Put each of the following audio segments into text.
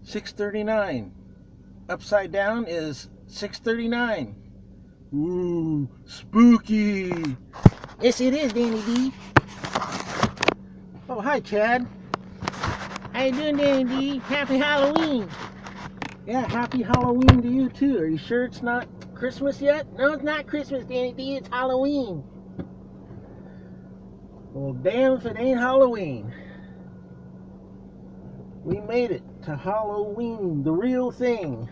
639. Upside down is 639. Ooh, spooky. Yes, it is, Danny D. Oh, hi, Chad. How you doing, Danny D? Happy Halloween. Yeah, happy Halloween to you, too. Are you sure it's not Christmas yet? No, it's not Christmas, Danny D. It's Halloween. Well, damn if it ain't Halloween. We made it to Halloween, the real thing.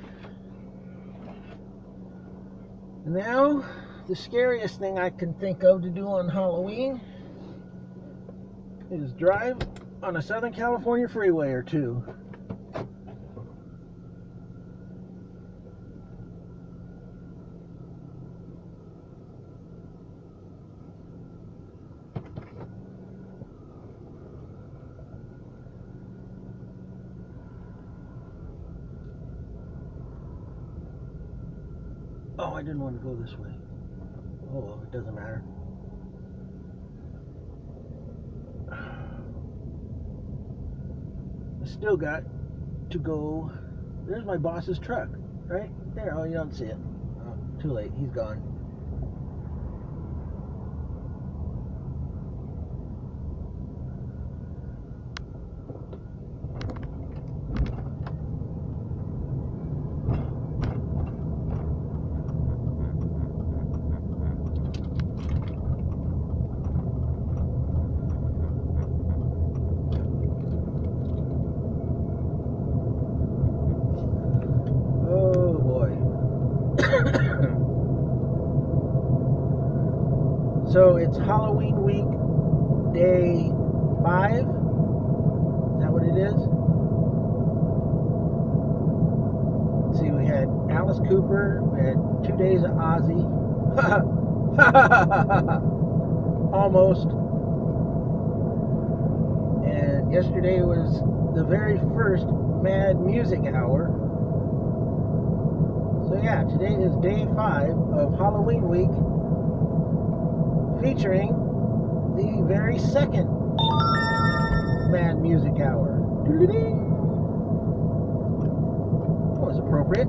Now, the scariest thing I can think of to do on Halloween is drive on a Southern California freeway or two. Oh, I didn't want to go this way. Oh, well, it doesn't matter. I still got to go. There's my boss's truck, right there. Oh, you don't see it. Oh, too late. He's gone. So it's Halloween week, day 5. Is that what it is? Let's see, we had Alice Cooper, we had 2 days of Ozzy. Almost. And yesterday was the very first Mad Music Hour. So yeah, today is day 5 of Halloween week, featuring the very second Mad Music Hour. That was appropriate.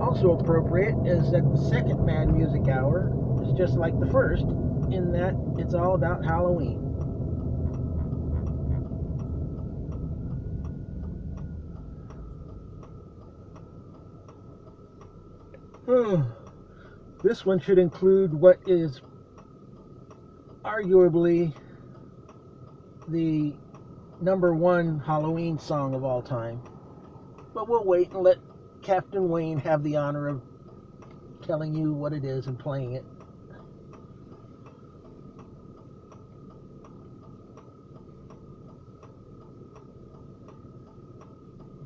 Also appropriate is that the second Mad Music Hour is just like the first, in that it's all about Halloween. This one should include what is arguably the #1 Halloween song of all time. But we'll wait and let Captain Wayne have the honor of telling you what it is and playing it.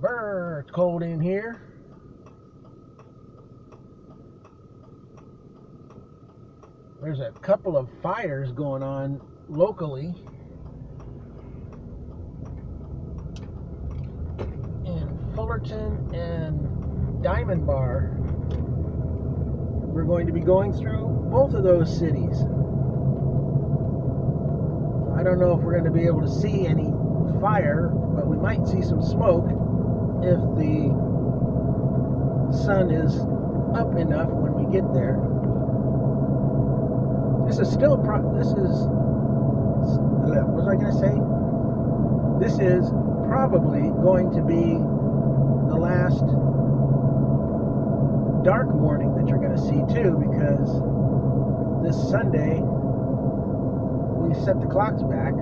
Brr, it's cold in here. There's a couple of fires going on locally in Fullerton and Diamond Bar. We're going to be going through both of those cities. I don't know if we're going to be able to see any fire, but we might see some smoke if the sun is up enough when we get there. This is still what was I going to say? This is probably going to be the last dark morning that you're going to see too, because this Sunday we set the clocks back.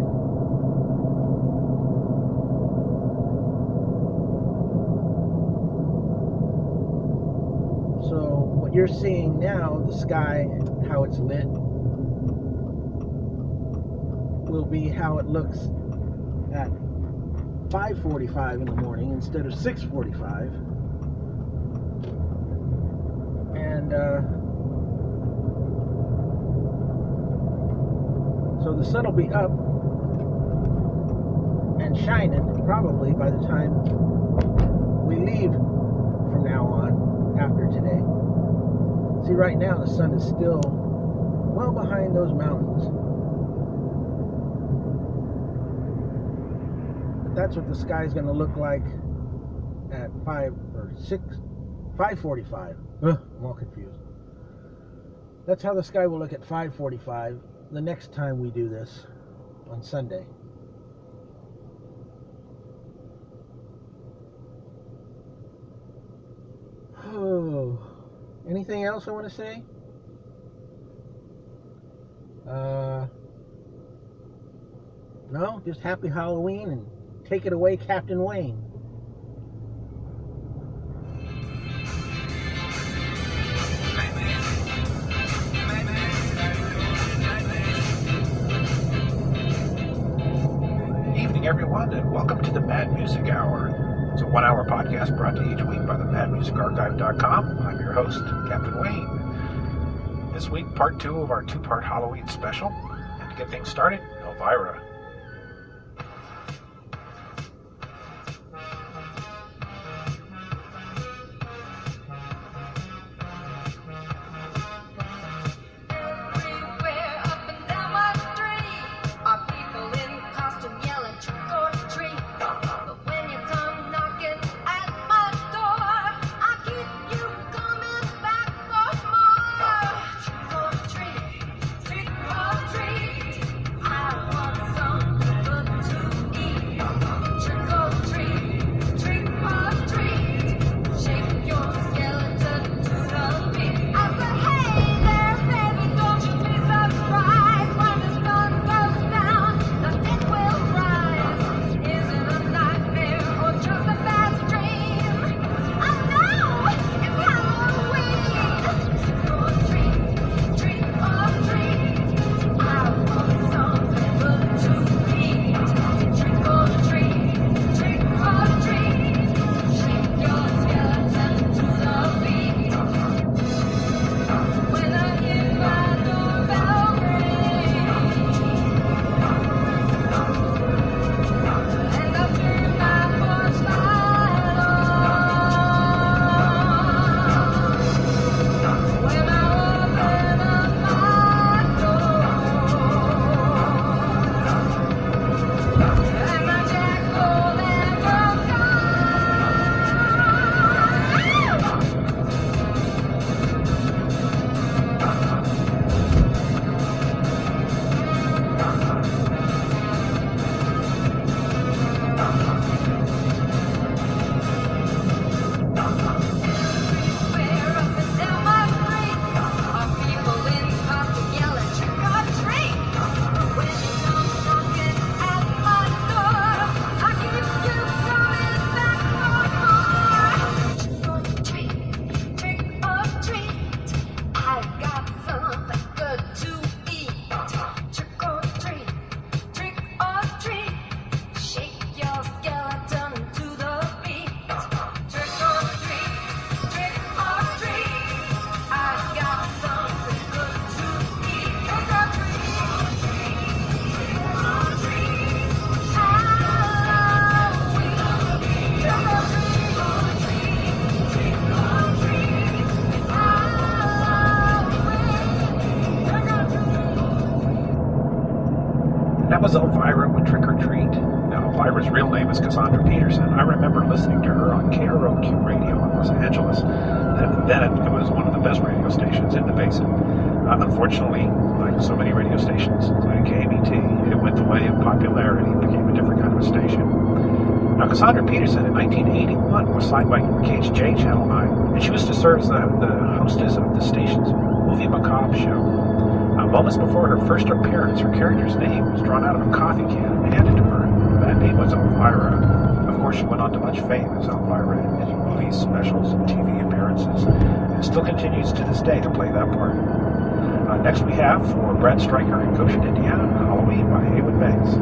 So what you're seeing now, the sky, how it's lit, will be how it looks at 5:45 in the morning instead of 6:45. And so the sun will be up and shining probably by the time we leave from now on after today. See, right now the sun is still well behind those mountains. That's what the sky's going to look like at 5:45. I'm all confused. That's how the sky will look at 5:45 the next time we do this on Sunday. Oh, anything else I want to say? No, just happy Halloween and take it away, Captain Wayne. Evening, everyone, and welcome to the Mad Music Hour. It's a 1-hour podcast brought to you each week by the madmusicarchive.com. I'm your host, Captain Wayne. This week, part 2 of our 2-part Halloween special. And to get things started, Elvira. That was Elvira with Trick or Treat. Now, Elvira's real name is Cassandra Peterson. I remember listening to her on KROQ radio in Los Angeles. Then it was one of the best radio stations in the basin. Unfortunately, like so many radio stations, including KMET, it went the way of popularity and became a different kind of a station. Now, Cassandra Peterson in 1981 was signed by KHJ Channel 9, and she was to serve as the hostess of the station's Movie Macabre show. Moments before her first appearance, her character's name was drawn out of a coffee can and handed to her. That name was Elvira. Of course, she went on to much fame as Elvira in movies, specials, and TV appearances, and still continues to this day to play that part. Next we have, for Brad Stryker in Goshen, Indiana, Halloween by Haywood Banks.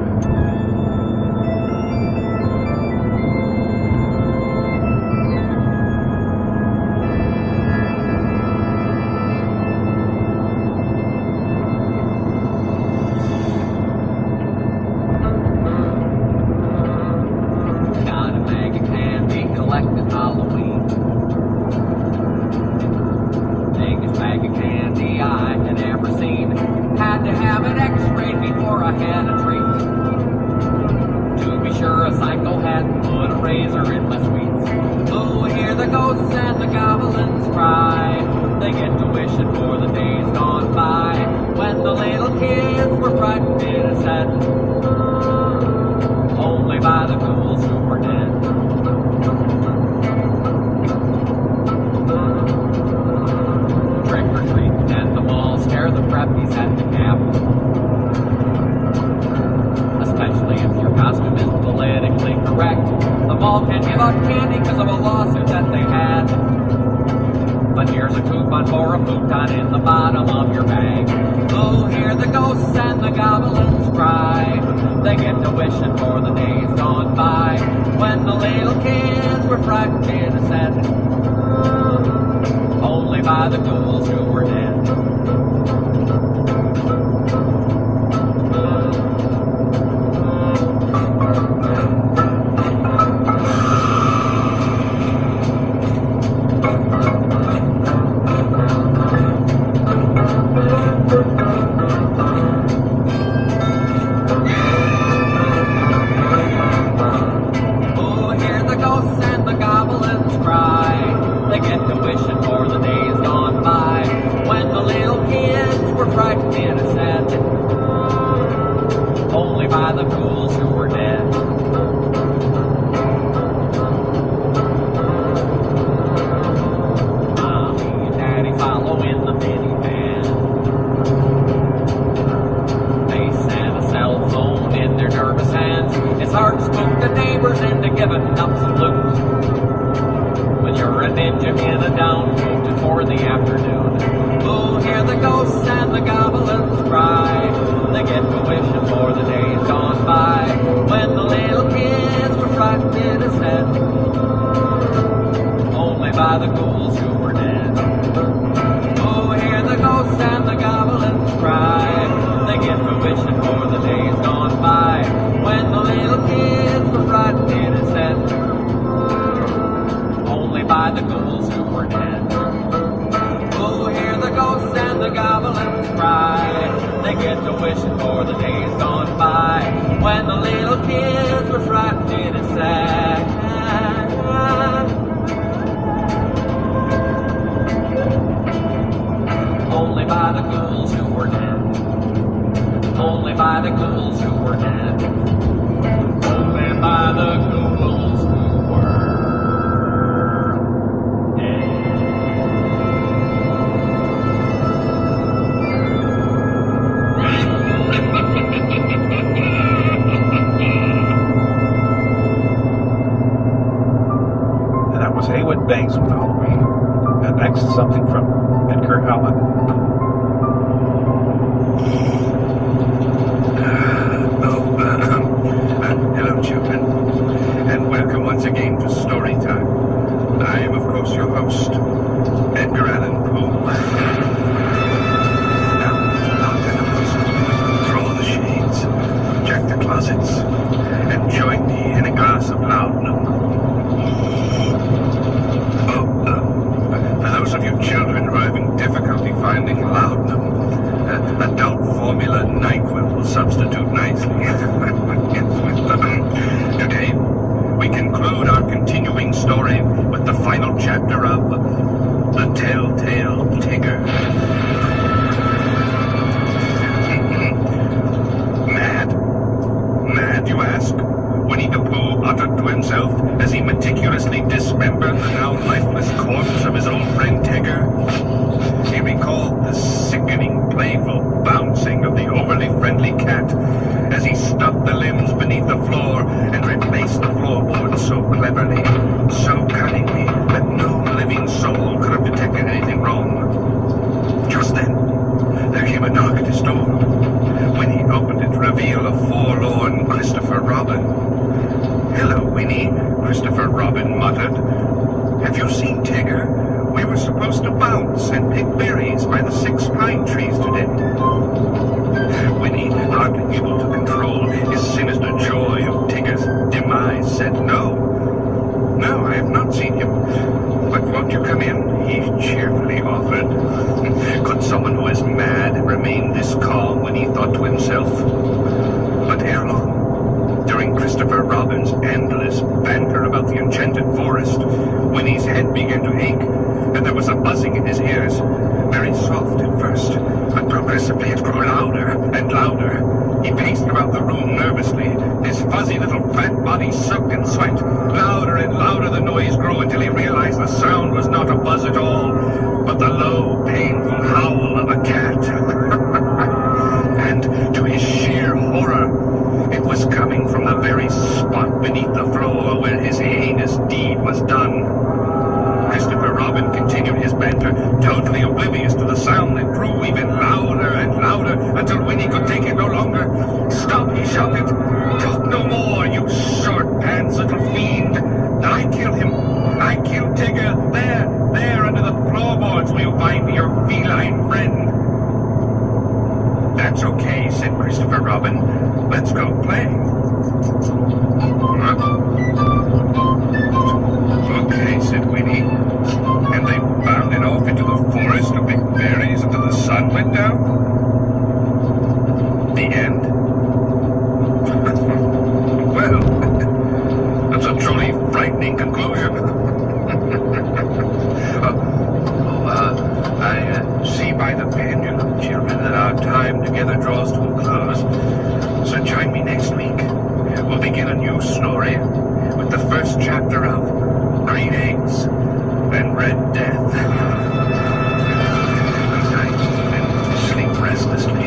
Bag of candy I had ever seen. Had to have it x-rayed before cat and put a razor in my sweets. Oh, hear the ghosts and the goblins cry. They get to wishing for the days gone by, when the little kids were frightened innocent, only by the ghouls who were dead. Trick or treating at the mall, scare the preppies at the camp. Especially if your costume is politically correct. The mall can't give out candy because of a lawsuit that they had. But here's a coupon for a futon in the bottom of your bag. Oh, hear the ghosts and the goblins cry. They get to wishing for the days gone by, when the little kids were frightened innocent, only by the ghouls who were dead. Something from Edgar Allan. Hello, children, and welcome once again to Story Time. I am, of course, your host, Edgar Allan Poe. Now, lock the doors, draw the shades, check the closets, and join me in a glass of laudanum. For those of you children who are having difficulty finding laudanum, adult formula NyQuil will substitute nicely. Today, we conclude our continuing story with the final chapter of The Telltale Tigger. Mad, you ask? Winnie the Pooh uttered to himself as he meticulously dismembered the now lifeless corpse of his old friend Tigger. He recalled the sickening, playful bouncing of the overly friendly cat as he stuffed the limbs beneath the floor and replaced the floorboards so cleverly, so cunningly, that no living soul could have detected anything wrong. Just then, there came a knock at his door. Winnie opened it to reveal a forlorn Christopher Robin. "Hello, Winnie," Christopher Robin muttered. "Have you seen Tigger? We were supposed to bounce and pick berries by the 6 pine trees today." Winnie, hardly able to control his sinister joy of Tigger's demise, said no. enchanted forest, Winnie's head began to ache, and there was a buzzing in his ears. Very soft at first, but progressively it grew louder and louder. He paced about the room nervously, his fuzzy little fat body soaked in sweat. Louder and louder the noise grew until he realized the sound was not a buzz at all, but the low, painful howl of a cat. And to his sheer horror, it was coming from the very spot beneath the floor where his heinous deed was done. Christopher Robin continued his banter, totally oblivious to the sound that grew even louder and louder until Winnie could take it no longer. "Stop," he shouted. "Talk no more, you short-pants little fiend. I killed him. I killed Tigger. There under the floorboards where you find your feline friend." "That's okay," said Christopher Robin. "Let's go play." "Okay," said Winnie. And they bounded off into the forest to pick berries until the sun went down. The end. Well, that's a truly frightening conclusion. I see by the pendulum, children, that our time together draws to a close. So join me next week. We'll begin a new story with the first chapter of Green Eggs and Red Death. Good night, and sleep restlessly.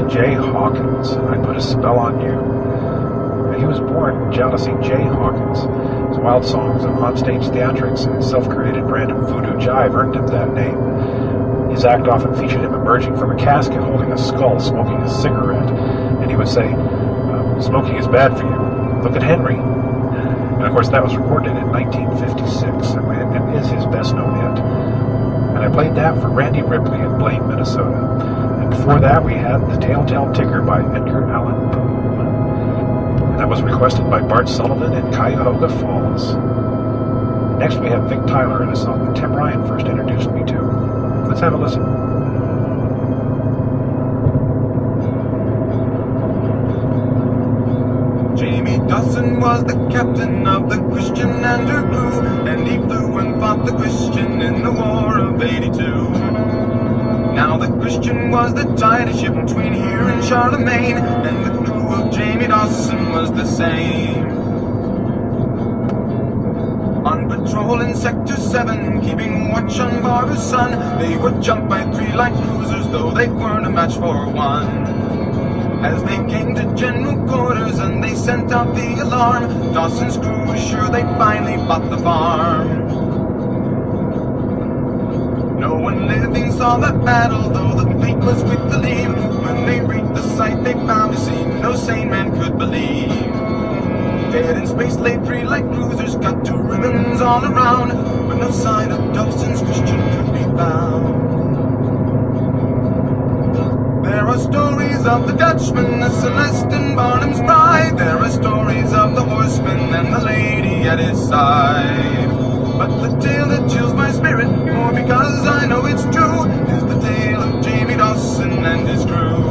J. Hawkins, I Put a Spell on You. He was born Jealousy J. Hawkins. His wild songs and onstage theatrics and his self-created brand of voodoo jive earned him that name. His act often featured him emerging from a casket holding a skull, smoking a cigarette, and he would say, "Smoking is bad for you. Look at Henry." And of course that was recorded in 1956 and is his best known hit. And I played that for Randy Ripley in Blaine, Minnesota. And before that we had The Telltale Ticker by Edgar Allan Poe. And that was requested by Bart Sullivan in Cuyahoga Falls. Next we have Vic Tyler in a song that Tim Ryan first introduced me to. Let's have a listen. Jamie Dawson was the captain of the Christian and her crew, and he flew and fought the Christian in the War of '82. Now the Christian was the tightest ship between here and Charlemagne, and the crew of Jamie Dawson was the same. On patrol in Sector 7, keeping watch on Barbara's Sun, they were jumped by 3 light cruisers, though they weren't a match for one. As they came to general quarters and they sent out the alarm, Dawson's crew was sure they finally bought the farm. No one living saw that battle, though the fleet was quick to leave. When they reached the site, they found a scene no sane man could believe. Dead in space lay 3 light cruisers, cut to ribbons all around, but no sign of Dawson's Christian could be found. There are stories of the Dutchman, the Celeste and Barnum's bride. There are stories of the horseman and the lady at his side. But the tale that chills my spirit, more because I know it's true, is the tale of Jamie Dawson and his crew.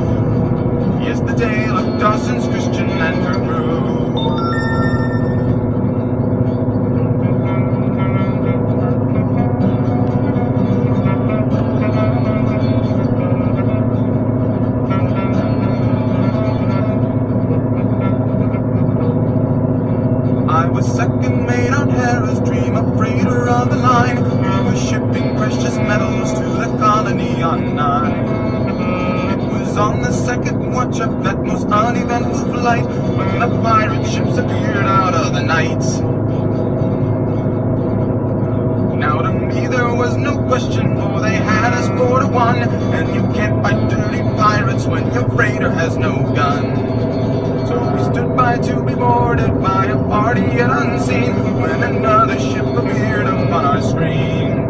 Yes, the tale of Dawson's Christian and her crew. I was second mate on Harris Dream, a freighter on the line. We were shipping precious metals to the colony on 9. It was on the second watch of that most uneventful flight when the pirate ships appeared out of the night. Now to me there was no question, for they had us 4 to 1, and you can't fight dirty pirates when your freighter has no gun. So we stood by to be boarded by a party yet unseen, when another ship appeared upon our screen.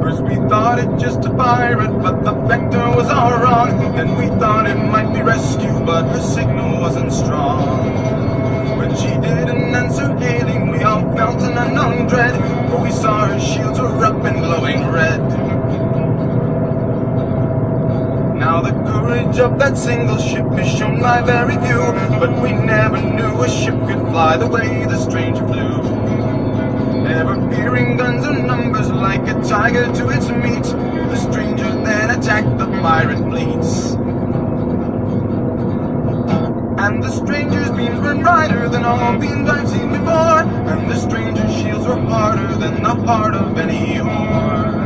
First we thought it just a pirate, but the vector was all wrong, and we thought it might be rescue, but her signal wasn't strong. When she didn't answer hailing, we all felt an unknown dread, for we saw her shields were up and glowing red. Now the courage of that single ship is shown by very few, but we never knew a ship could fly the way the stranger flew. Never fearing guns or numbers, like a tiger to its meat, the stranger then attacked the pirate fleets. And the stranger's beams were brighter than all beams I've seen before, and the stranger's shields were harder than the heart of any oar.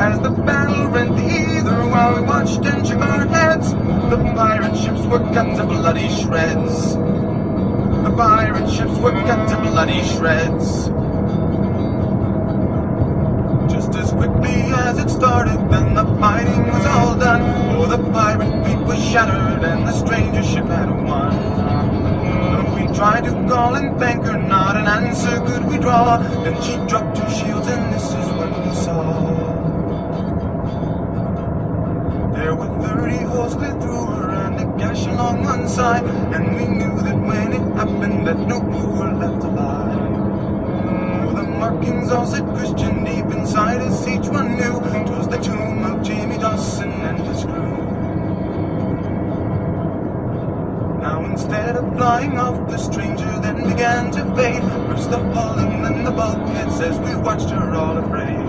As the battle rent the ether while we watched and shook our heads, the pirate ships were cut to bloody shreds. The pirate ships were cut to bloody shreds. Just as quickly as it started, then the fighting was all done, for the pirate fleet was shattered and the stranger ship had won. Though we tried to call and thank her, not an answer could we draw. Then she dropped her shields and this is what we saw. There were 30 holes clear through her and a gash along one side, and we knew that when it happened that no crew were left alive. Oh, the markings all said Christian deep inside us, each one knew 'twas the tomb of Jamie Dawson and his crew. Now instead of flying off, the stranger then began to fade, first the hull and then the bulkheads as we watched her all afraid.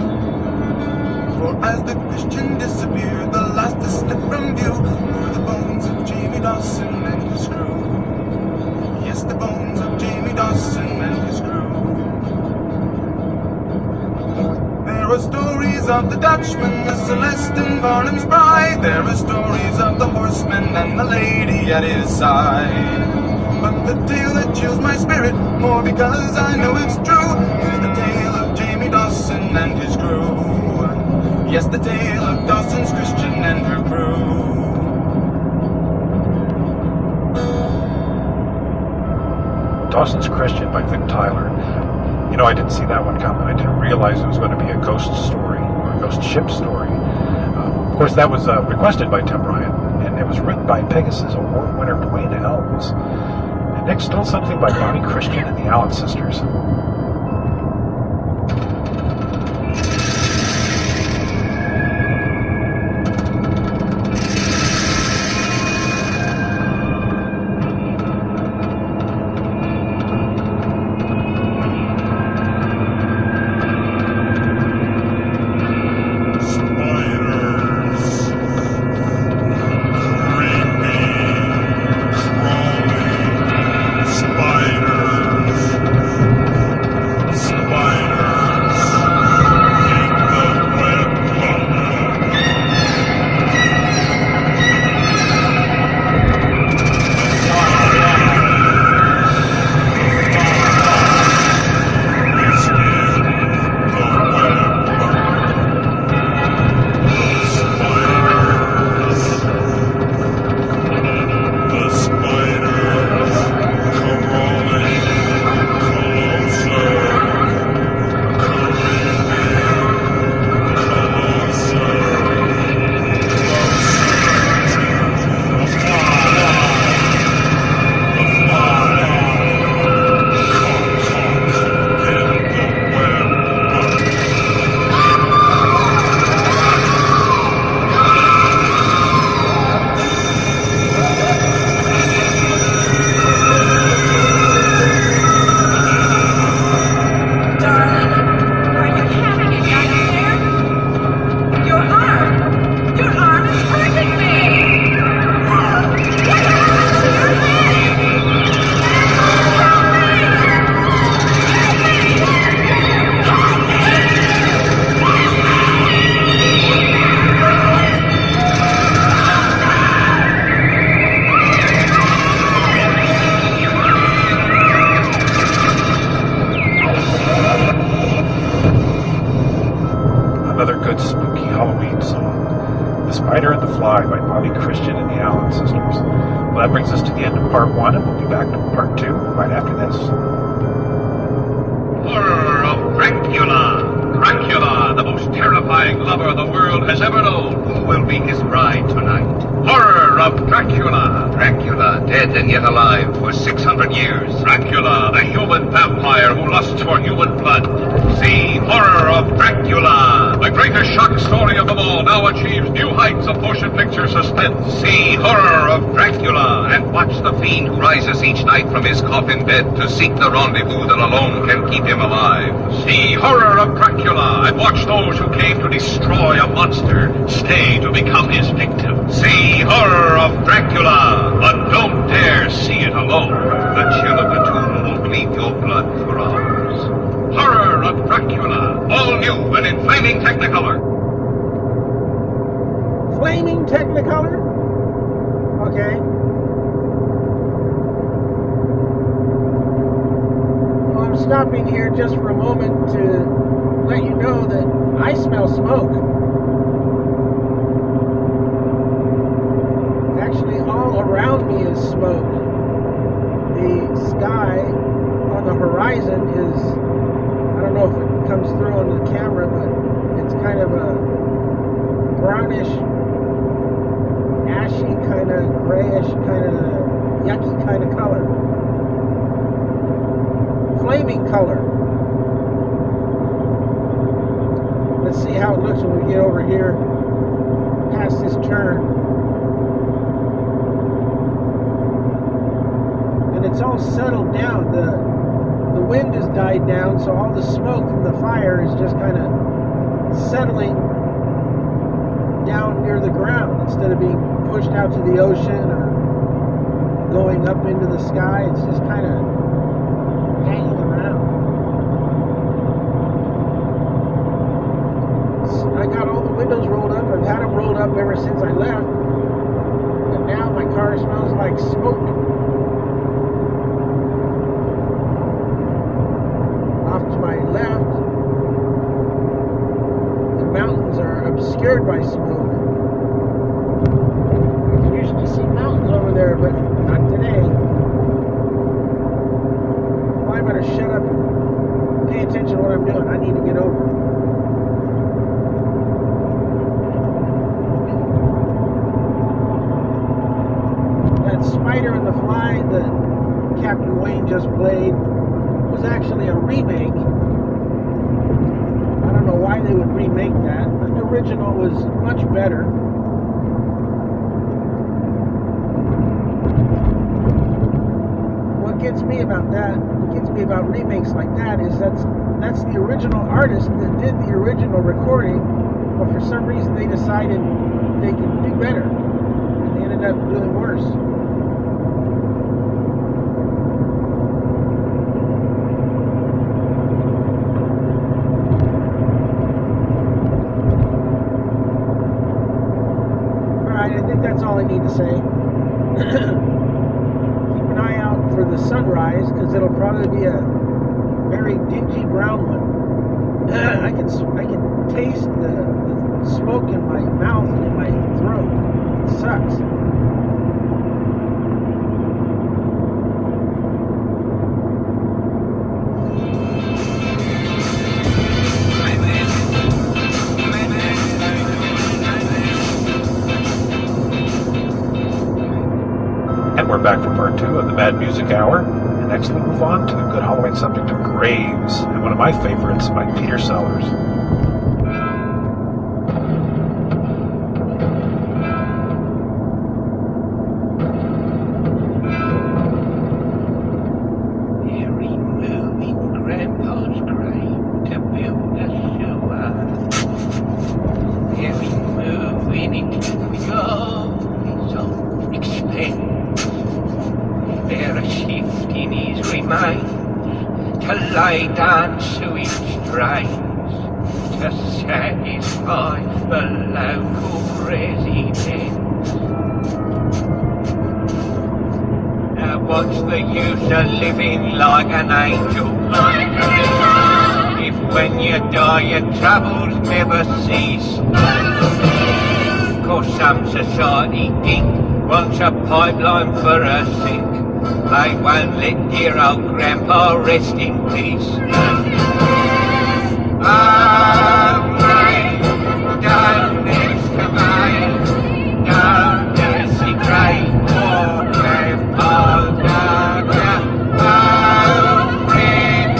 For as the Christian disappeared, the last to slip from view were the bones of Jamie Dawson and his crew. Yes, the bones of Jamie Dawson and his crew. There are stories of the Dutchman, the Celeste and Barnum's bride. There are stories of the horseman and the lady at his side. But the tale that chills my spirit, more because I know it's true, is the tale of Jamie Dawson and his crew. Yes, the tale of Dawson's Christian and her crew. Dawson's Christian by Vic Tyler. You know, I didn't see that one coming. I didn't realize it was going to be a ghost story, or a ghost ship story. Of course, that was requested by Tim Ryan, and it was written by Pegasus Award winner Dwayne Helms. And next, still something by Bonnie Christian and the Allen Sisters. Christian and the Allen sisters. Well, that brings us to the end of part 1, and we'll be back to part 2 right after this. Horror of Dracula! Dracula, the most terrifying lover the world has ever known. Who will be his bride tonight? Horror of Dracula! Dracula, dead and yet alive for 600 years. Dracula, the human vampire who lusts for human blood. See Horror of Dracula! The greatest shock story of them all now achieves new heights of motion picture suspense. See Horror of Dracula and watch the fiend who rises each night from his coffin bed to seek the rendezvous that alone can keep him alive. See Horror of Dracula and watch those who came to destroy a monster stay to become his victim. See Horror of Dracula, but don't dare see it alone. The chill of the tomb will bleed your blood for hours. Horror of Dracula, all new and in flaming Technicolor. Flaming Technicolor? Okay. Well, I'm stopping here just for a moment to let you know that I smell smoke. Actually, all around me is smoke. The sky on the horizon is, I don't know if it comes through on the camera, but it's kind of a brownish, ashy, kind of grayish, kind of yucky kind of color. Flaming color. Let's see how it looks when we get over here past this turn. And it's all settled down. The wind has died down, so all the smoke from the fire is just kind of settling down near the ground instead of being pushed out to the ocean or going up into the sky. It's just kind of hanging around. I got all the windows rolled up. I've had them rolled up ever since I left, and now my car smells like smoke. Off to my left, the mountains are obscured by smoke. You can usually see mountains over there, but not today. Well, I better shut up and pay attention to what I'm doing. I need to get over. That Spider and the Fly that Captain Wayne just played was actually a remake. I don't know why they would remake that. The original was much better. What gets me about remakes like that is that's the original artist that did the original recording, but for some reason they decided they could do better, and they ended up doing worse. That's all I need to say. Keep an eye out for the sunrise, because it'll probably be a very dingy brown one. I can taste the smoke in my mouth and in my throat. It sucks. We're back for part 2 of the Mad Music Hour, and next we'll move on to the good Halloween subject of graves, and one of my favorites by Peter Sellers. They're removing Grandpa's grave to build a sewer. They're removing it with all his own expense. They're shifting his remains to lay down sewage drains to satisfy the local residents. Now what's the use of living like an angel if when you die your troubles never cease? 'cause some society gink wants a pipeline for a sink. They won't let dear old Grandpa rest in peace. Oh, mate, don't excavate, don't desecrate poor Grandpa's garden. Oh, friend,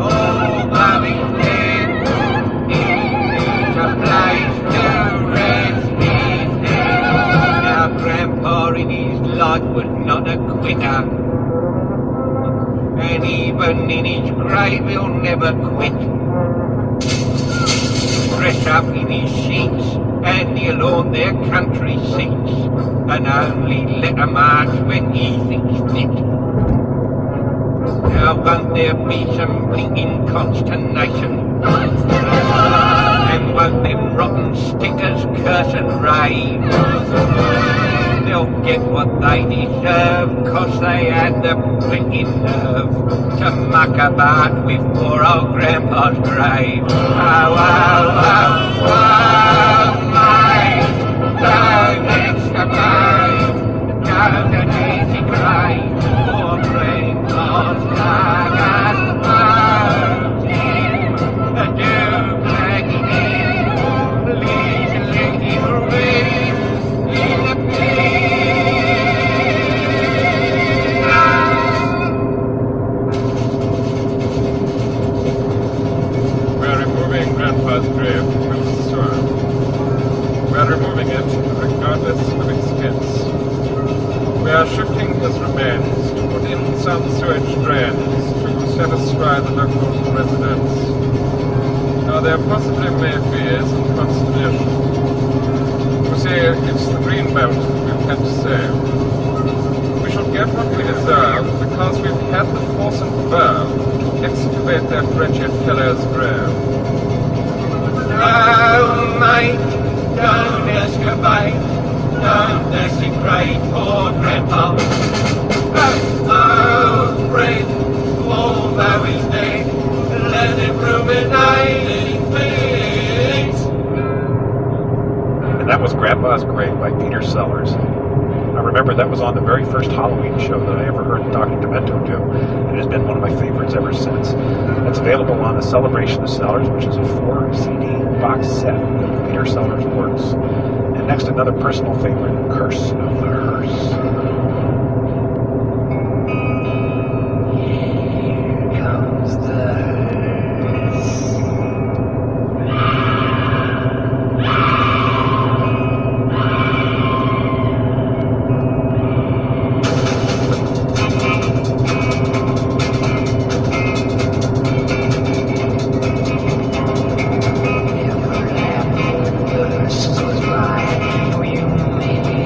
although he's dead, he needs a place to rest his head. Now, Grandpa in his life was not a quitter, and even in his grave he'll never quit. Dress up in his sheets and kneel on their country seats, and only let 'em march when he thinks fit. Now won't there be some blinking consternation, and won't them rotten stickers curse and rave? They'll get what they deserve, 'cause they had the blinking nerve to muck about with poor old Grandpa's grave. Oh, oh, oh, oh, mate, don't excavate, don't desecrate poor Grandpa's garden. Oh, Tim, do drag him in, please let him rest in the Grandpa's grave from the soil. We are removing it regardless of expense. We are shifting his remains to put in some sewage drains to satisfy the local residents. Now there possibly may be some consternation. You see, it's the green belt we've had to save. We shall get what we deserve because we've had the force and verve to excavate that wretched fellow's grave. Oh, mate, don't excavate, don't desecrate poor Grandpa. Oh, friend, although he's dead, let him ruminate in peace. And that was Grandpa's Grave by Peter Sellers. I remember that was on the very first Halloween show that I ever heard Dr. Demento do. It has been one of my favorites ever since. It's available on the Celebration of Sellers, which is a 4-CD box set of Peter Sellers' works. And next, another personal favorite, Curse of the Hearse. Here comes the hearse. Never have the hearse was right for you, maybe.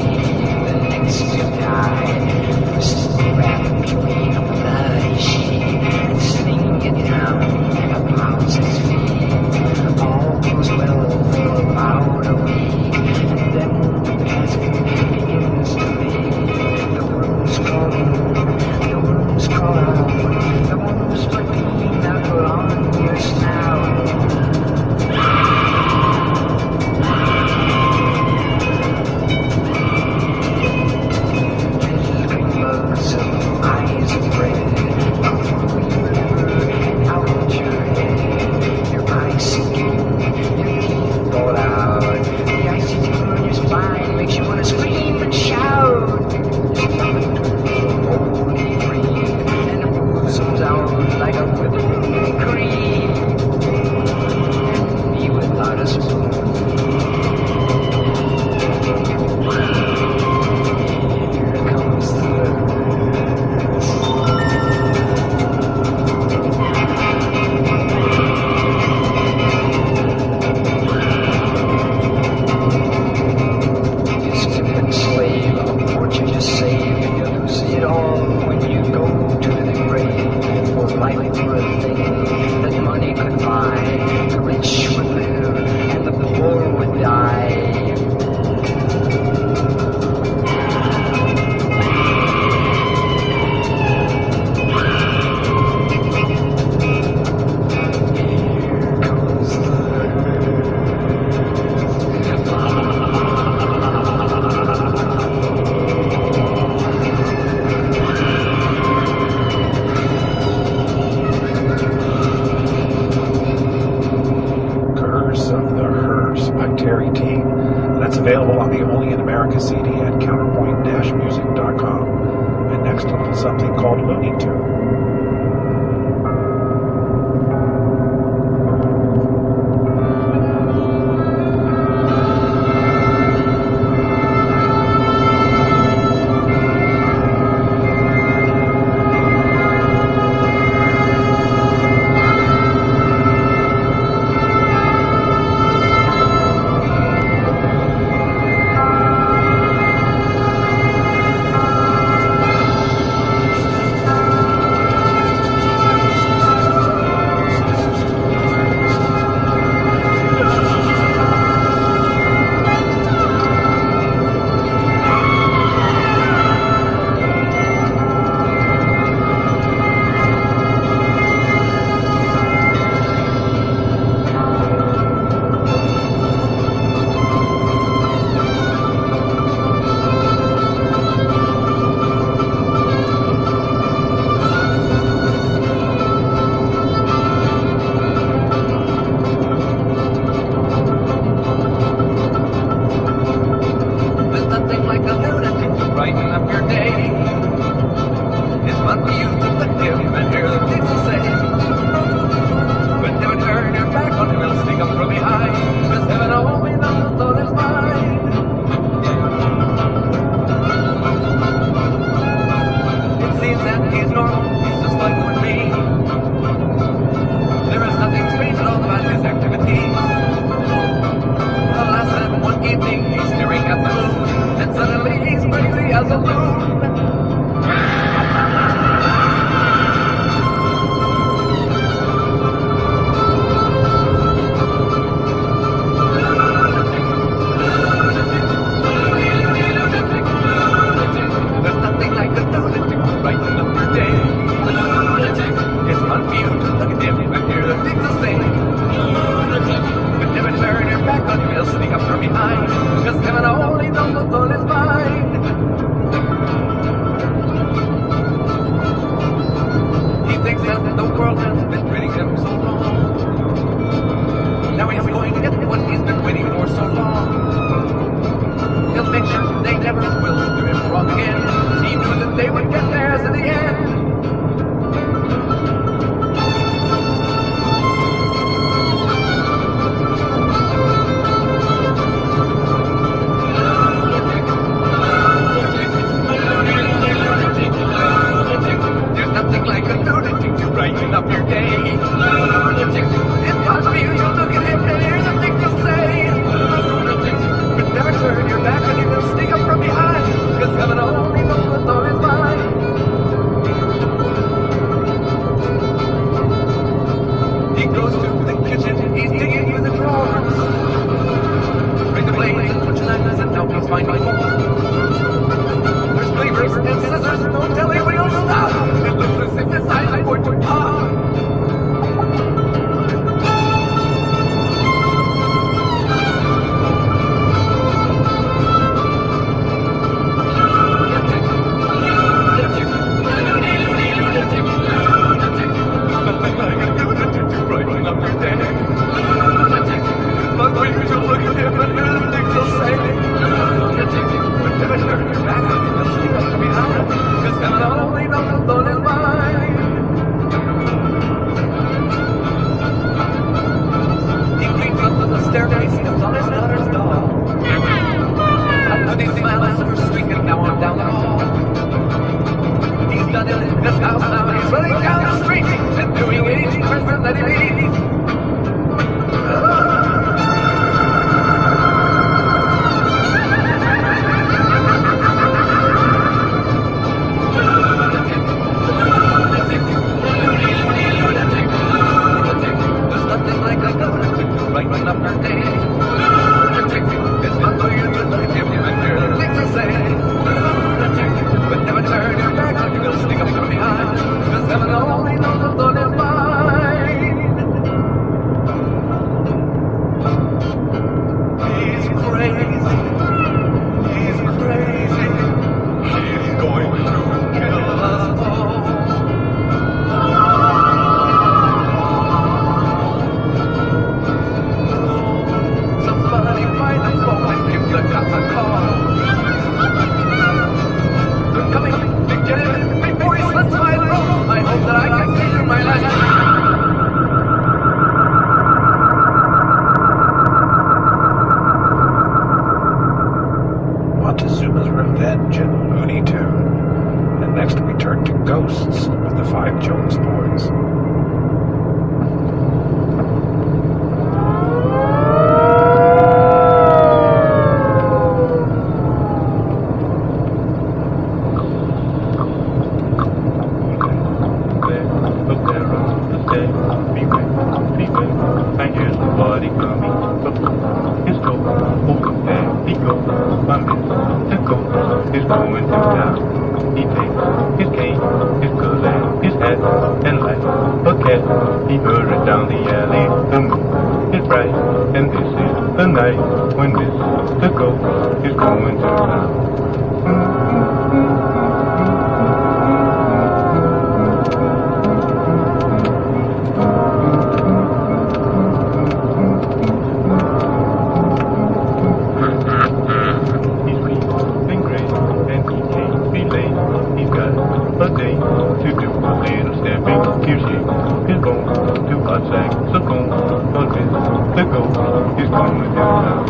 lunatic-music.com. And next, a little something called Looney Tune. Revenge and Looney Tune. And next we turn to Ghosts with the Five Jones Boys. He hurried down the alley, the moon is bright, and this is the night when Mr. Ghost is going to town. He's feeling great, and he can't be late. He's got a day to do a little stepping. Here she is going to a saxophone, but Mr. Ghost is going to town.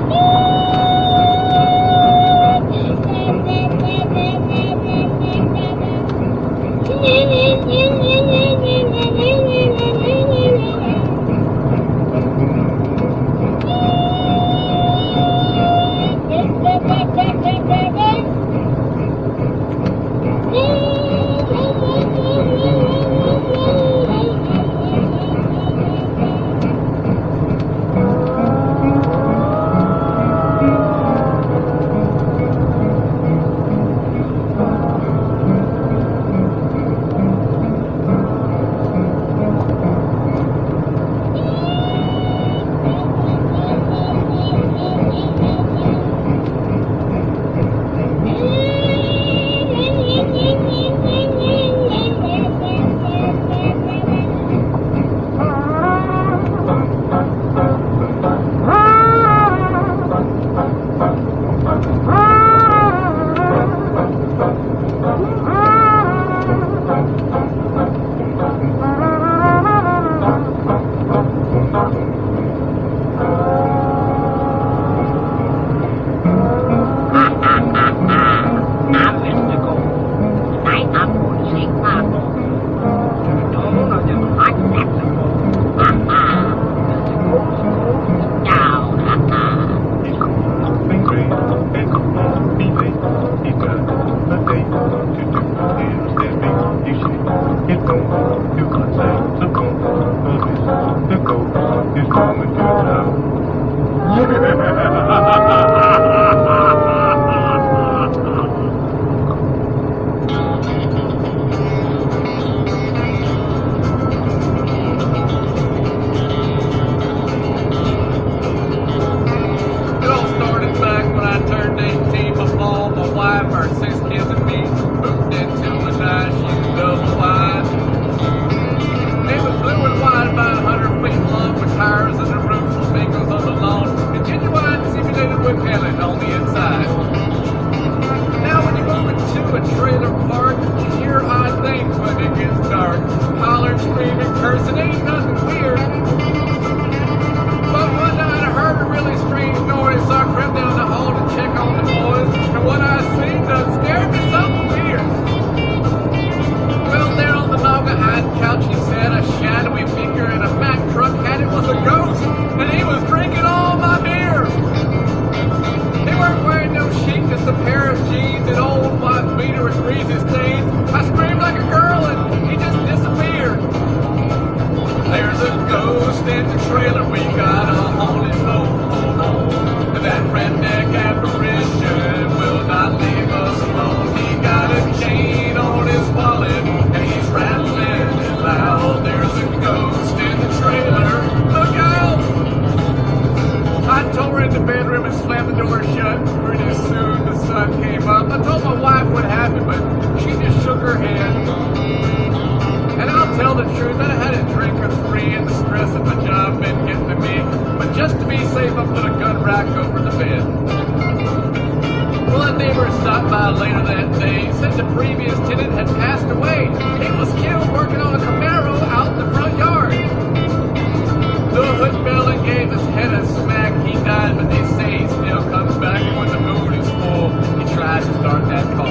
He died, but they say he still comes back, and when the moon is full, he tries to start that car.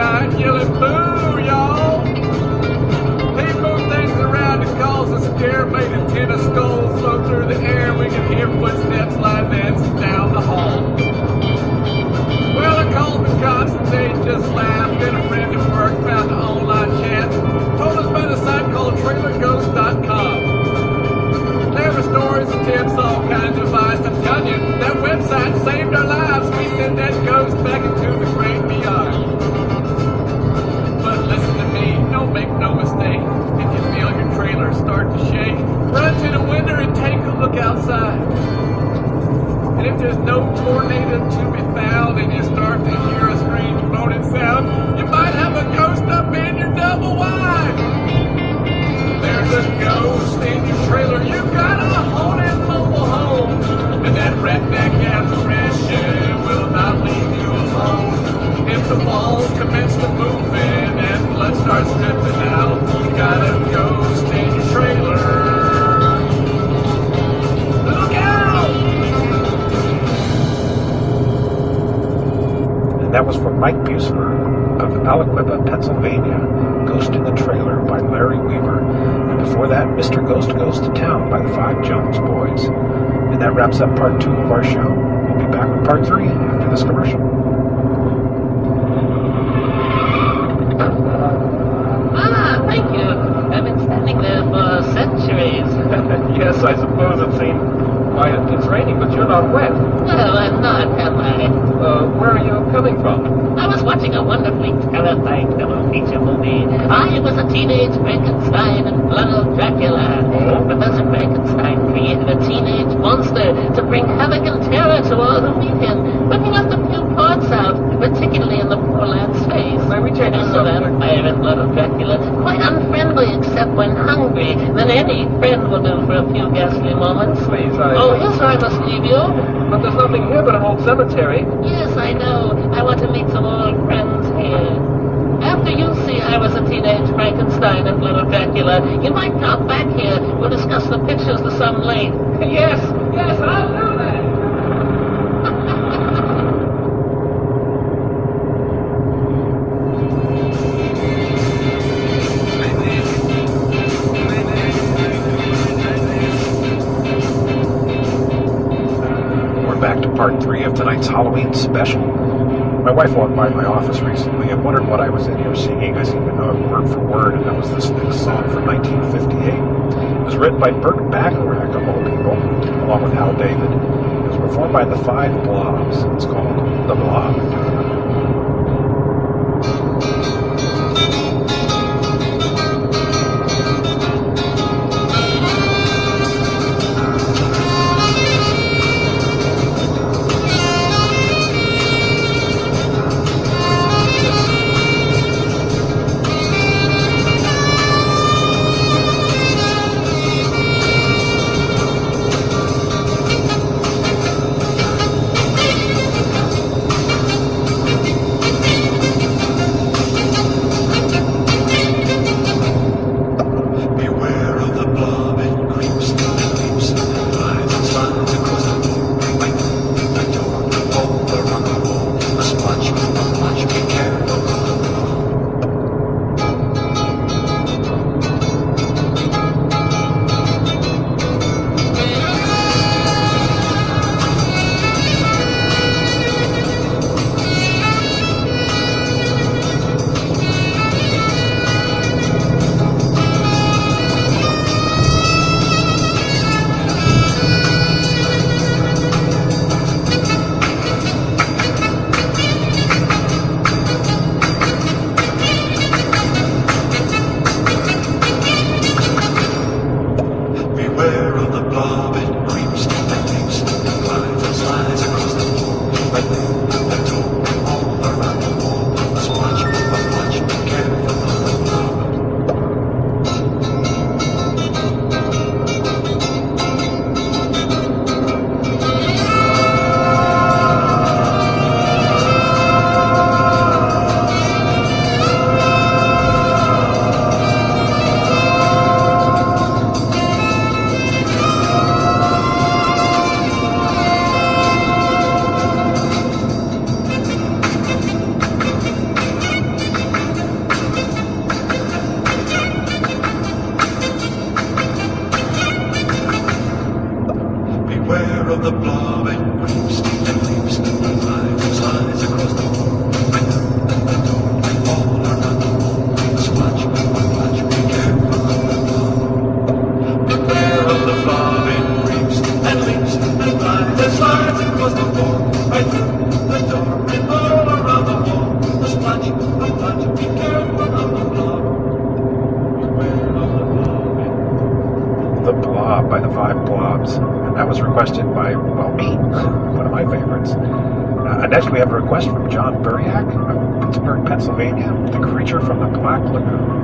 night yelling boo, y'all. He moved things around to cause a scare, made a tin of skulls float through the air. We could hear footsteps line dancing down the hall. Well, I called the Constantine, just laughed, and a friend at work found the online chat. Told us about a site called trailerghost.com. There were stories and tips, all kinds of advice. I'm telling you, that website saved our lives. We sent that ghost back into the great beyond. But listen to me, don't make no mistake. If you feel your trailer start to shake, run to the window and take a look outside. And if there's no tornado to be found and you start to hear a strange moaning sound, you might have a ghost up in your double wide. There's a ghost in your trailer, you got a haunted mobile home. And that redneck apparition will not leave you alone. If the walls commence to moving and blood starts dripping out, you got a ghost in your trailer. Look out! And that was from Mike Buesler of Aliquippa, Pennsylvania. Ghost in the Trailer by Larry Weaver. And before that, Mr. Ghost Goes to Town by the Five Jones Boys. And that wraps up part 2 of our show. We'll be back with part 3 after this commercial. Thank you. I've been standing there for centuries. Yes, I suppose it seemed. Why, it's raining, but you're not wet. Well, I'm not, am I? Where are you coming from? I was watching a wonderfully terrifying double feature movie. I was a teenage Frankenstein and Blood of Dracula. Professor Frankenstein created a teenage monster to bring havoc and terror to all who meet him. But he left a few parts out, particularly in the poor lad's face. So that pirate Blood of Dracula, quite unfriendly except when hungry, than any friend will do for a few ghastly moments. Please, Oh, yes, I must leave you. But there's nothing here but an old cemetery. Yes, I know. I want to meet some old friends here. After you see I was a teenage Frankenstein and Blood of Dracula, you might drop back here. We'll discuss the pictures to some length. Yes, I'll do that. Back to part 3 of tonight's Halloween special. My wife walked by my office recently and wondered what I was in here singing. I seem to know it word for word, and that was this song from 1958. It was written by Burt Bacharach, of all people, along with Hal David. It was performed by the Five Blobs. It's called The Blob. That was requested by, well, me, one of my favorites. Next we have a request from John Buryak of Pittsburgh, Pennsylvania, The Creature from the Black Lagoon.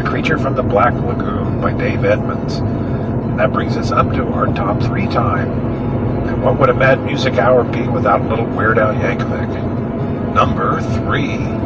Creature from the Black Lagoon by Dave Edmonds. And that brings us up to our top 3 time. And what would a Mad Music Hour be without a little Weird Al Yankovic? Number 3.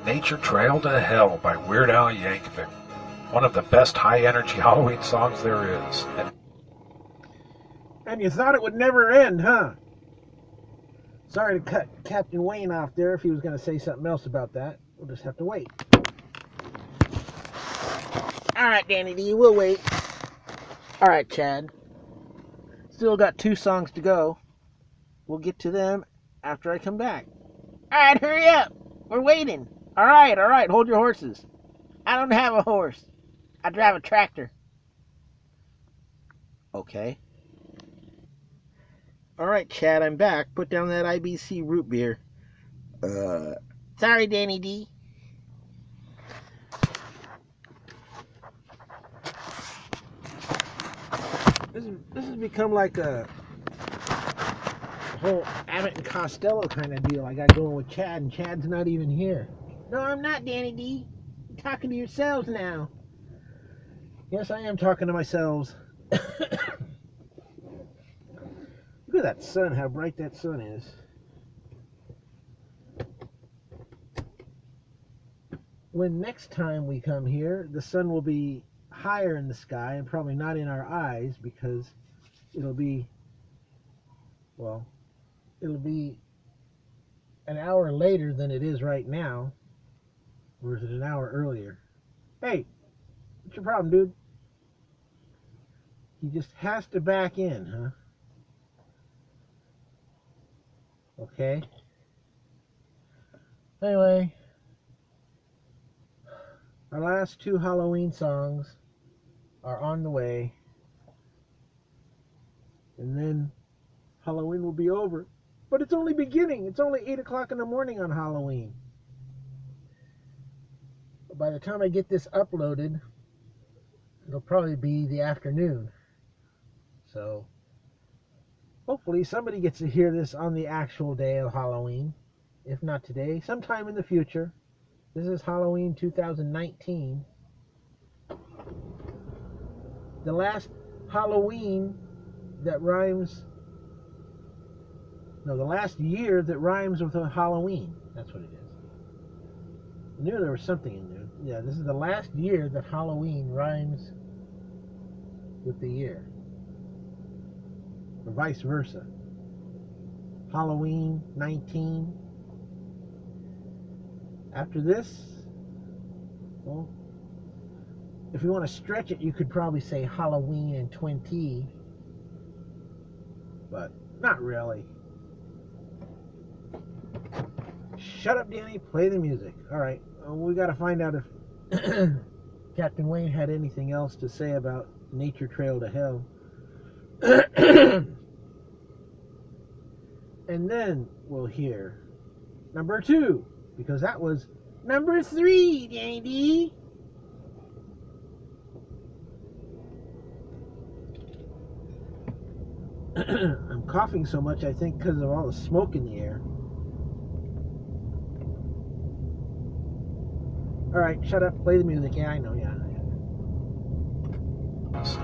Nature Trail to Hell by Weird Al Yankovic. One of the best high-energy Halloween songs there is. And you thought it would never end, huh? Sorry to cut Captain Wayne off there if he was going to say something else about that. We'll just have to wait. All right, Danny D, we'll wait. All right, Chad. Still got 2 songs to go. We'll get to them after I come back. All right, hurry up. We're waiting. All right. Hold your horses. I don't have a horse. I drive a tractor. Okay. All right, Chad, I'm back. Put down that IBC root beer. Sorry, Danny D. This has become like a whole Abbott and Costello kind of deal I got going with Chad, and Chad's not even here. No, I'm not, Danny D. You're talking to yourselves now. Yes, I am talking to myself. Look at that sun, how bright that sun is. When next time we come here, the sun will be higher in the sky and probably not in our eyes, because it'll be an hour later than it is right now. Or is it an hour earlier? Hey, what's your problem, dude? He just has to back in, huh? Okay. Anyway, our last 2 Halloween songs are on the way. And then Halloween will be over. But it's only beginning. It's only 8 o'clock in the morning on Halloween. But by the time I get this uploaded, it'll probably be the afternoon. So hopefully somebody gets to hear this on the actual day of Halloween. If not today, sometime in the future. This is Halloween 2019. The last Halloween that rhymes... No, the last year that rhymes with a Halloween. That's what it is. I knew there was something in there. Yeah, this is the last year that Halloween rhymes with the year. Or vice versa. Halloween 19. After this, well, if you want to stretch it, you could probably say Halloween and 20. But not really. Shut up, Danny. Play the music. All right. We got to find out if Captain Wayne had anything else to say about Nature Trail to Hell. And then we'll hear number 2, because that was number 3, Danny D. I'm coughing so much, I think, because of all the smoke in the air. Alright, shut up, play the music. Yeah, I know, yeah.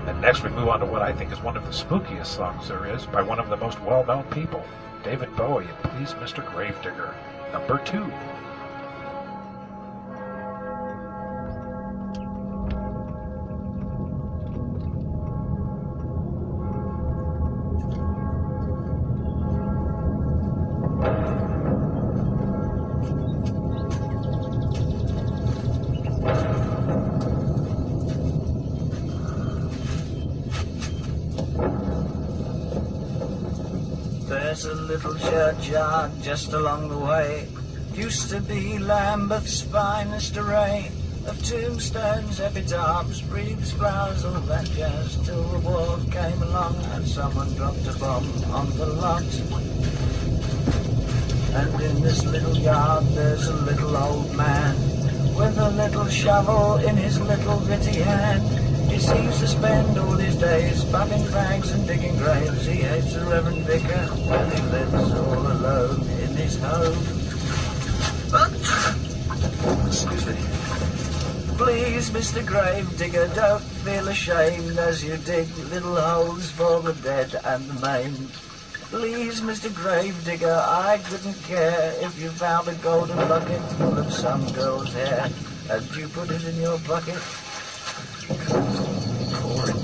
And next we move on to what I think is one of the spookiest songs there is by one of the most well-known people, David Bowie, and Please Mr. Gravedigger, number 2. There's a little churchyard just along the way. Used to be Lambeth's finest array of tombstones, epitaphs, wreaths, flowers, all that jazz, till the war came along and someone dropped a bomb on the lot. And in this little yard there's a little old man with a little shovel in his little bitty hand. He seems to spend all his days buffing fags and digging graves. He hates the Reverend Vicar and he lives all alone in his home. Excuse me. Please, Mr. Gravedigger, don't feel ashamed as you dig little holes for the dead and the maimed. Please, Mr. Gravedigger, I couldn't care if you found a golden bucket full of some girl's hair and you put it in your bucket. Pour it.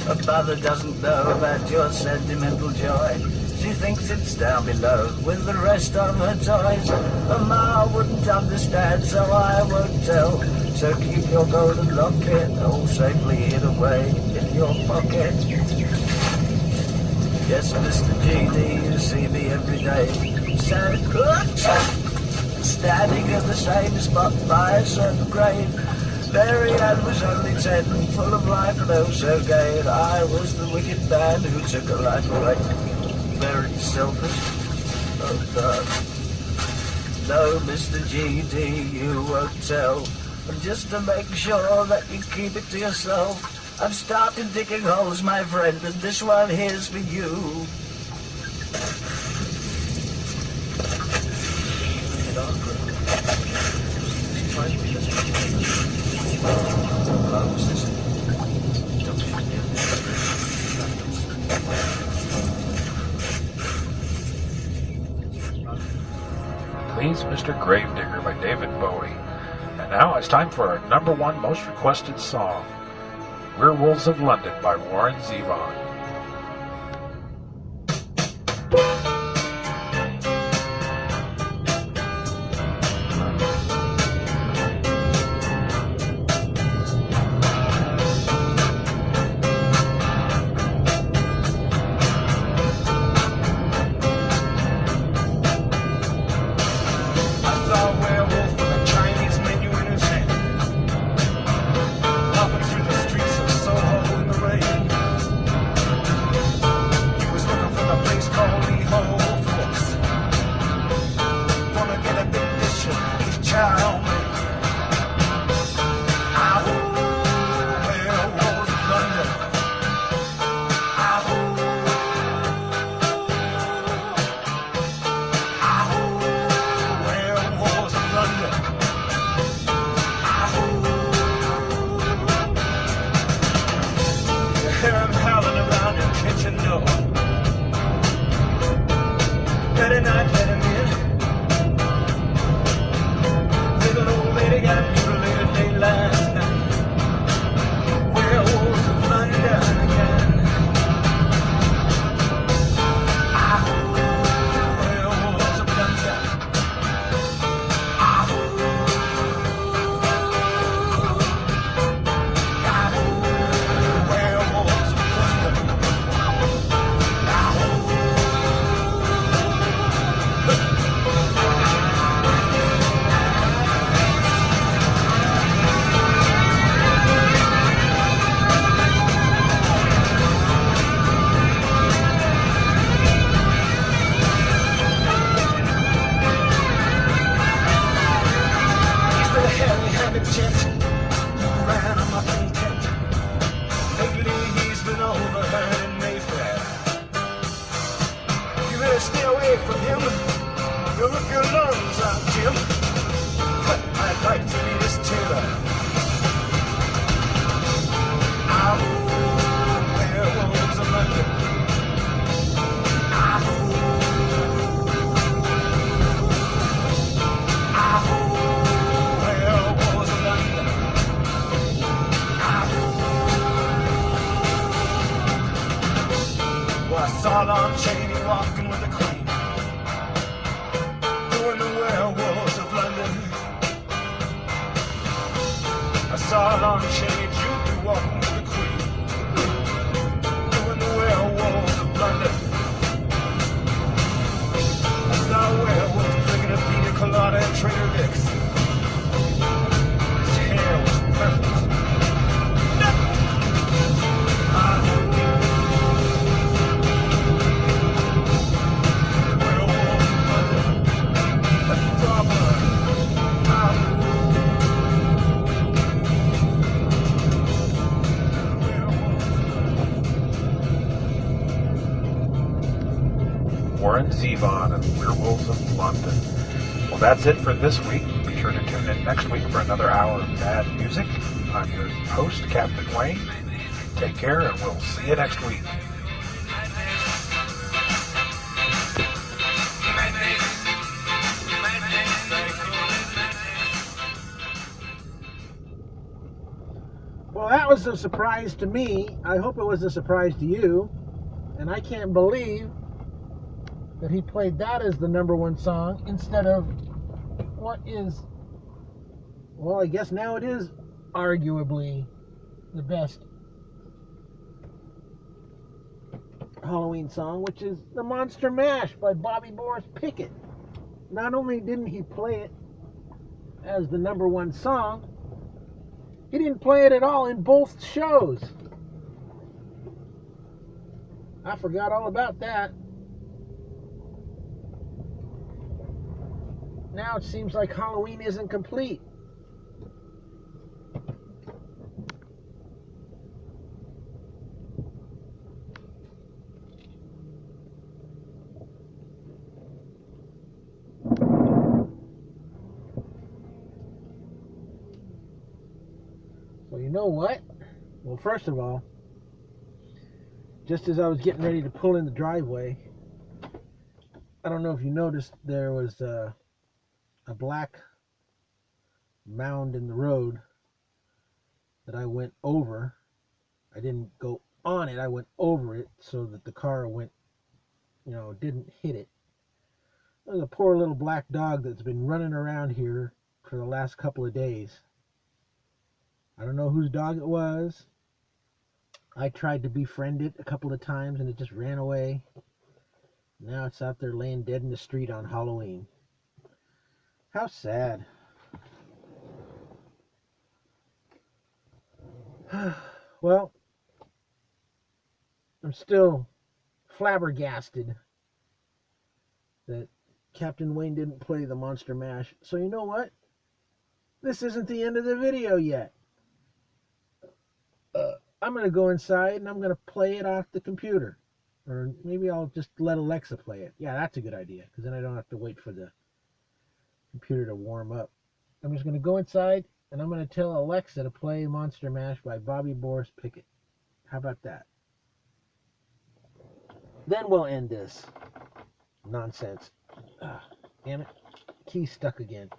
A mother doesn't know about your sentimental joy. She thinks it's down below with the rest of her toys. A ma wouldn't understand, so I won't tell. So keep your golden locket all safely hid away in your pocket. Yes, Mr. GD, you see me every day. Standing at the same spot by a certain grave. Mary Ann was only 10, full of life and oh so gay. And I was the wicked man who took her life away. Very selfish. Oh God. No, Mr. GD, you won't tell. And just to make sure that you keep it to yourself, I've started digging holes, my friend, and this one here's for you. Please, Mr. Gravedigger by David Bowie. And now it's time for our #1 most requested song, Werewolves of London by Warren Zevon. Warren Zevon and Werewolves of London. Well, that's it for this week. Be sure to tune in next week for another hour of bad music. I'm your host, Captain Wayne. Take care, and we'll see you next week. Well, that was a surprise to me. I hope it was a surprise to you. And I can't believe that he played that as the number one song instead of what is, well, I guess now it is arguably the best Halloween song, which is the Monster Mash by Bobby Boris Pickett. Not only didn't he play it as the number one song, he didn't play it at all in both shows. I forgot all about that. Now it seems like Halloween isn't complete. So you know what? Well, first of all, just as I was getting ready to pull in the driveway, I don't know if you noticed, there was a black mound in the road that I went over. I didn't go on it, I went over it so that the car went, didn't hit it. There's a poor little black dog that's been running around here for the last couple of days. I don't know whose dog it was. I tried to befriend it a couple of times and it just ran away. Now it's out there laying dead in the street on Halloween. How sad. Well, I'm still flabbergasted that Captain Wayne didn't play the Monster Mash. So you know what? This isn't the end of the video yet. I'm going to go inside and I'm going to play it off the computer. Or maybe I'll just let Alexa play it. Yeah, that's a good idea, because then I don't have to wait for the computer to warm up. I'm just going to go inside and I'm going to tell Alexa to play Monster Mash by Bobby Boris Pickett. How about that? Then we'll end this nonsense. Damn it. Key's stuck again.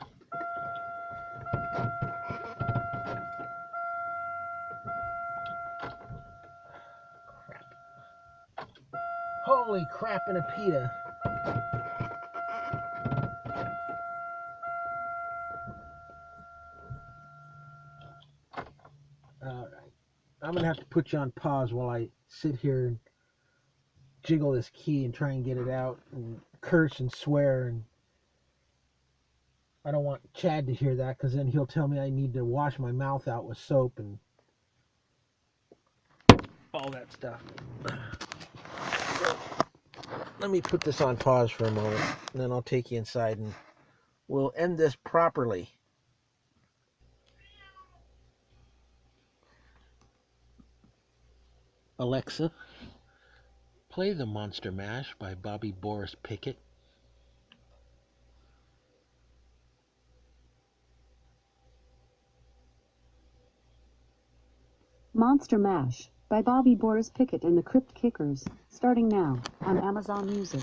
Holy crap in a pita. Alright. I'm going to have to put you on pause while I sit here and jiggle this key and try and get it out and curse and swear. And I don't want Chad to hear that, because then he'll tell me I need to wash my mouth out with soap and all that stuff. Let me put this on pause for a moment, and then I'll take you inside and we'll end this properly. Alexa, play the Monster Mash by Bobby Boris Pickett. Monster Mash by Bobby Boris Pickett and the Crypt Kickers, starting now on Amazon Music.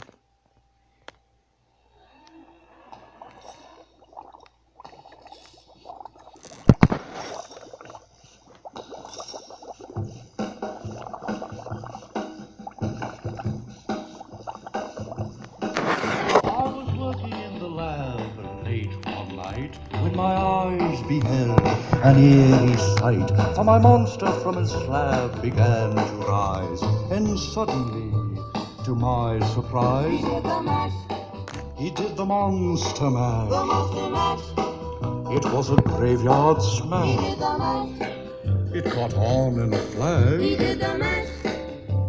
I was working in the lab late one night when my eyes beheld an eerie sight. For my monster from his slab began to rise, and suddenly, to my surprise, he did the monster mash. The monster mash. It was a graveyard smash. He did the mash. It caught on in a flash. He did the mash.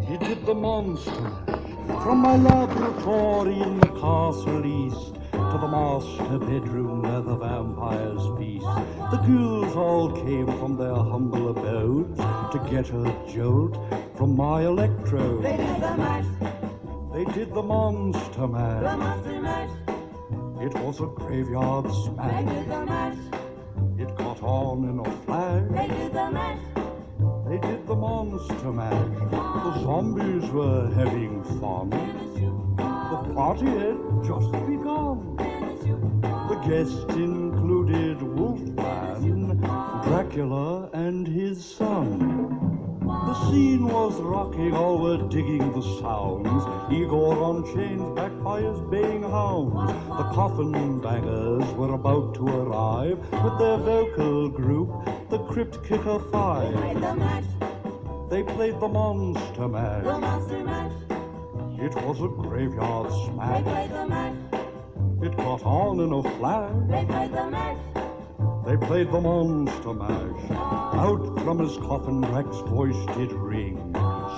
He did the monster mash. From my laboratory in the castle east to the master bedroom where the vampires feast, the ghouls all came from their humble abodes to get a jolt from my electrode. They did the mash. They did the monster mash. The monster mash. It was a graveyard smash. They did the mash. It caught on in a flash. They did the mash. They did the monster mash. The zombies were having fun. The party had just begun. The guests included Wolfman, Dracula and his son. The scene was rocking, all were digging the sounds. Igor on chains, backed by his baying hounds. The coffin bangers were about to arrive with their vocal group, the Crypt Kicker Five. They played the Monster Mash. It was a graveyard smash. It caught on in a flash. They played the Monster Mash. Out from his coffin, Drac's voice did ring.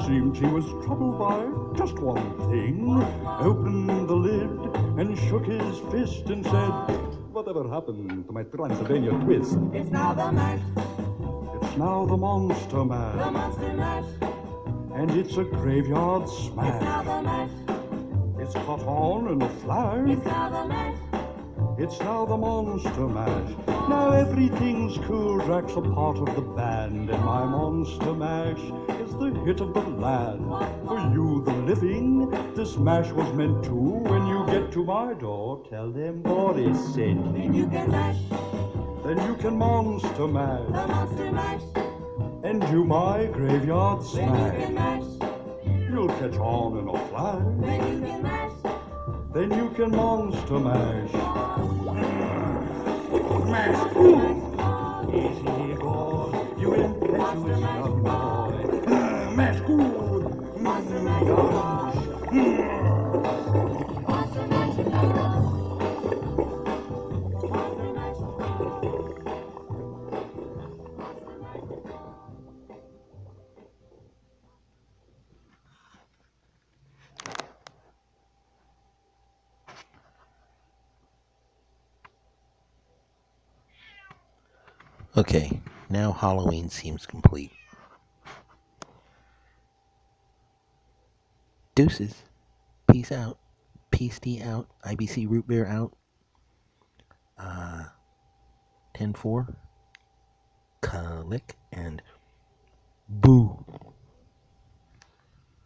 Seemed he was troubled by just one thing. Opened the lid and shook his fist and said, "Whatever happened to my Transylvania twist?" It's now the mash. It's now the Monster Mash. The Monster Mash. And it's a graveyard smash. It's now the mash. It's caught on in a flash. It's now the mash. It's now the Monster Mash. Now everything's cool. Drac's a part of the band, and my Monster Mash is the hit of the land. For you, the living, this mash was meant to. When you get to my door, tell them Boris sent you. Then you can mash. Then you can Monster Mash. The Monster Mash. And do my graveyard Then you smash. can mash. You'll catch on in a flash. Then you can mash. Then you can Monster Mash. Mash. Easy, Igor, you impetuous young boy. Mash good. Monster Mash. Monster Mash. Okay, now Halloween seems complete. Deuces. Peace out. Peace tea out. IBC root beer out. 10-4. Click and boo.